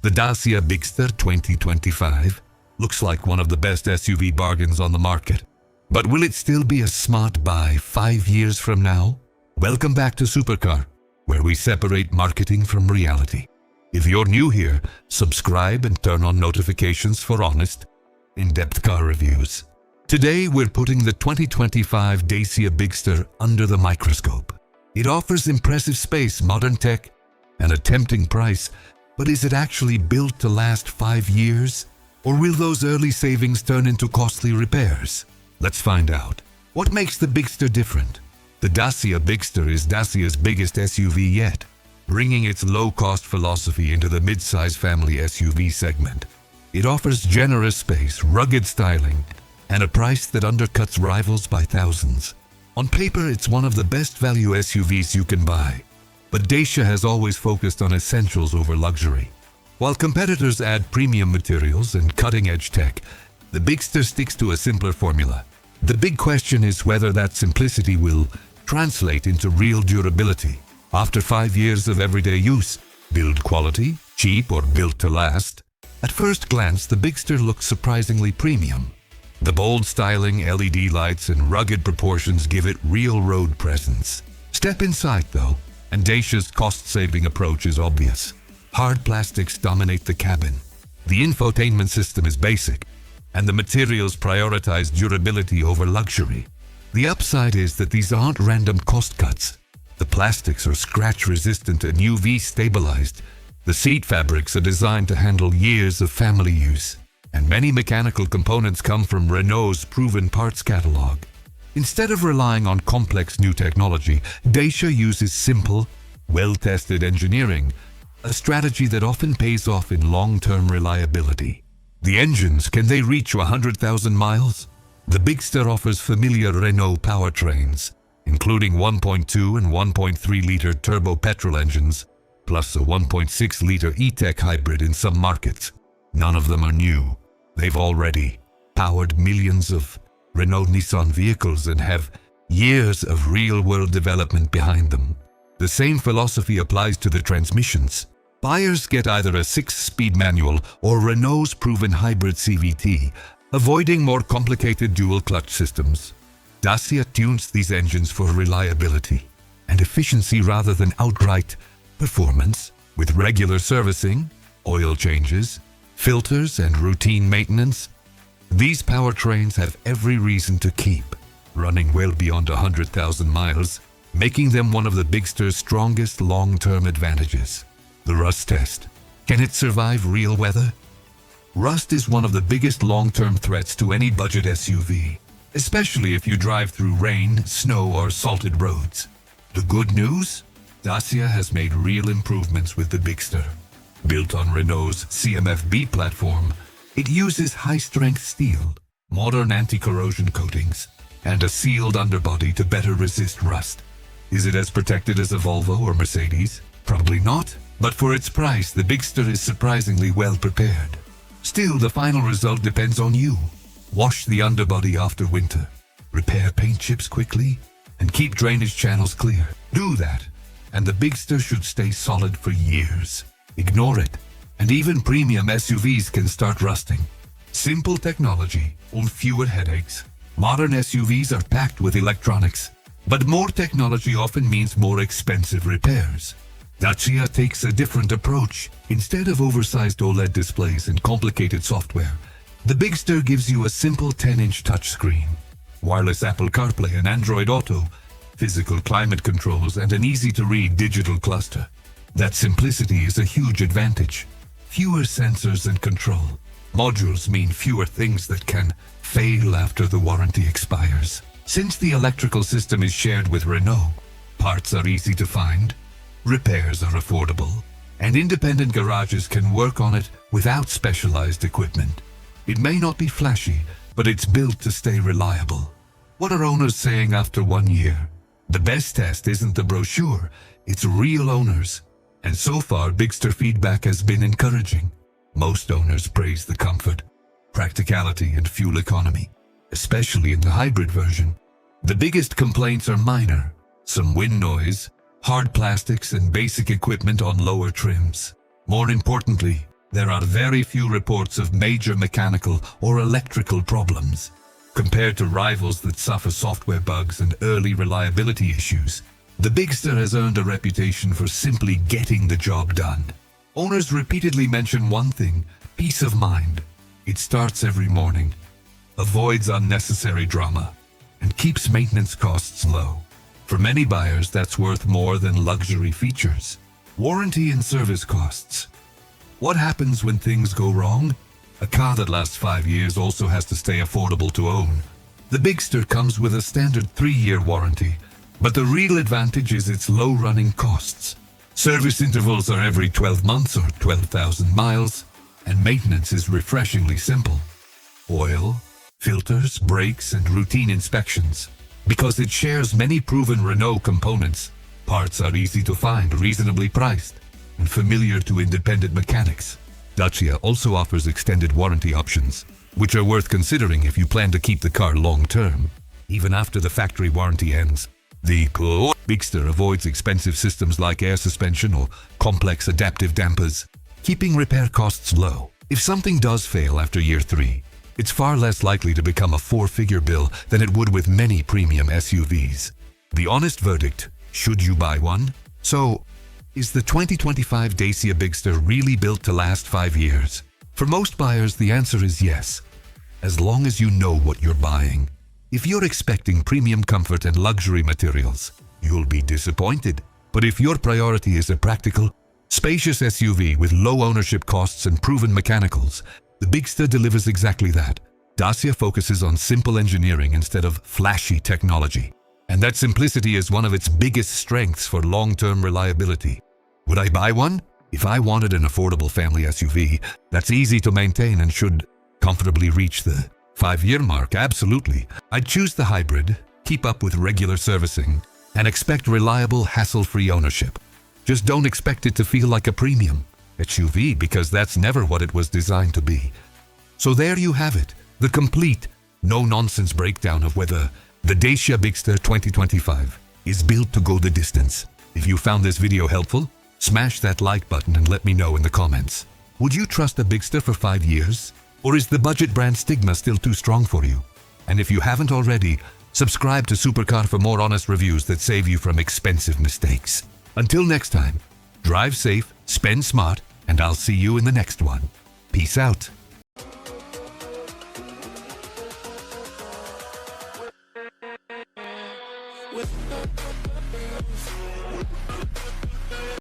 The Dacia Bigster 2025 looks like one of the best SUV bargains on the market. But will it still be a smart buy 5 years from now? Welcome back to Supercar, where we separate marketing from reality. If you're new here, subscribe and turn on notifications for honest, in-depth car reviews. Today we're putting the 2025 Dacia Bigster under the microscope. It offers impressive space, modern tech, and a tempting price, but is it actually built to last 5 years? Or will those early savings turn into costly repairs? Let's find out. What makes the Bigster different? The Dacia Bigster is Dacia's biggest SUV yet, bringing its low-cost philosophy into the mid-size family SUV segment. It offers generous space, rugged styling, and a price that undercuts rivals by thousands. On paper, it's one of the best value SUVs you can buy. But Dacia has always focused on essentials over luxury. While competitors add premium materials and cutting-edge tech, the Bigster sticks to a simpler formula. The big question is whether that simplicity will translate into real durability. After 5 years of everyday use, build quality, cheap or built to last. At first glance, the Bigster looks surprisingly premium. The bold styling, LED lights, and rugged proportions give it real road presence. Step inside though, and Dacia's cost-saving approach is obvious. Hard plastics dominate the cabin. The infotainment system is basic, and the materials prioritize durability over luxury. The upside is that these aren't random cost cuts. The plastics are scratch-resistant and UV-stabilized. The seat fabrics are designed to handle years of family use, and many mechanical components come from Renault's proven parts catalog. Instead of relying on complex new technology, Dacia uses simple, well-tested engineering, a strategy that often pays off in long-term reliability. The engines, can they reach 100,000 miles? The Bigster offers familiar Renault powertrains, including 1.2 and 1.3-liter turbo petrol engines, plus a 1.6-liter E-Tech hybrid in some markets. None of them are new. They've already powered millions of Renault Nissan vehicles and have years of real-world development behind them. The same philosophy applies to the transmissions. Buyers get either a 6-speed manual or Renault's proven hybrid CVT, avoiding more complicated dual-clutch systems. Dacia tunes these engines for reliability and efficiency rather than outright performance, with regular servicing, oil changes, filters, and routine maintenance. These powertrains have every reason to keep running well beyond 100,000 miles, making them one of the Bigster's strongest long-term advantages. The rust test. Can it survive real weather? Rust is one of the biggest long-term threats to any budget SUV, especially if you drive through rain, snow, or salted roads. The good news? Dacia has made real improvements with the Bigster. Built on Renault's CMF-B platform, it uses high-strength steel, modern anti-corrosion coatings, and a sealed underbody to better resist rust. Is it as protected as a Volvo or Mercedes? Probably not, but for its price, the Bigster is surprisingly well prepared. Still, the final result depends on you. Wash the underbody after winter, repair paint chips quickly, and keep drainage channels clear. Do that, and the Bigster should stay solid for years. Ignore it, and even premium SUVs can start rusting. Simple technology or fewer headaches. Modern SUVs are packed with electronics, but more technology often means more expensive repairs. Dacia takes a different approach. Instead of oversized OLED displays and complicated software, the Bigster gives you a simple 10-inch touchscreen, wireless Apple CarPlay and Android Auto, physical climate controls, and an easy-to-read digital cluster. That simplicity is a huge advantage. Fewer sensors and control modules mean fewer things that can fail after the warranty expires. Since the electrical system is shared with Renault, parts are easy to find, repairs are affordable, and independent garages can work on it without specialized equipment. It may not be flashy, but it's built to stay reliable. What are owners saying after 1 year? The best test isn't the brochure, it's real owners. And so far, Bigster feedback has been encouraging. Most owners praise the comfort, practicality, and fuel economy, especially in the hybrid version. The biggest complaints are minor, some wind noise, hard plastics, and basic equipment on lower trims. More importantly, there are very few reports of major mechanical or electrical problems. Compared to rivals that suffer software bugs and early reliability issues, the Bigster has earned a reputation for simply getting the job done. Owners repeatedly mention one thing: peace of mind. It starts every morning, avoids unnecessary drama, and keeps maintenance costs low. For many buyers, that's worth more than luxury features. Warranty and service costs. What happens when things go wrong? A car that lasts 5 years also has to stay affordable to own. The Bigster comes with a standard 3-year warranty, but the real advantage is its low running costs. Service intervals are every 12 months or 12,000 miles, and maintenance is refreshingly simple. Oil, filters, brakes, and routine inspections. Because it shares many proven Renault components, parts are easy to find, reasonably priced, and familiar to independent mechanics. Dacia also offers extended warranty options, which are worth considering if you plan to keep the car long-term, even after the factory warranty ends. The Corolla Bigster avoids expensive systems like air suspension or complex adaptive dampers, keeping repair costs low. If something does fail after year 3, it's far less likely to become a 4-figure bill than it would with many premium SUVs. The honest verdict: should you buy one? So, is the 2025 Dacia Bigster really built to last 5 years? For most buyers, the answer is yes, as long as you know what you're buying. If you're expecting premium comfort and luxury materials, you'll be disappointed. But if your priority is a practical, spacious SUV with low ownership costs and proven mechanicals, the Bigster delivers exactly that. Dacia focuses on simple engineering instead of flashy technology, and that simplicity is one of its biggest strengths for long-term reliability. Would I buy one? If I wanted an affordable family SUV that's easy to maintain and should comfortably reach the 5-year mark, absolutely. I'd choose the hybrid, keep up with regular servicing, and expect reliable, hassle-free ownership. Just don't expect it to feel like a premium SUV, because that's never what it was designed to be. So there you have it, the complete, no-nonsense breakdown of whether the Dacia Bigster 2025 is built to go the distance. If you found this video helpful, smash that like button and let me know in the comments. Would you trust a Bigster for 5 years? Or is the budget brand stigma still too strong for you? And if you haven't already, subscribe to Supercar for more honest reviews that save you from expensive mistakes. Until next time, drive safe, spend smart, and I'll see you in the next one. Peace out.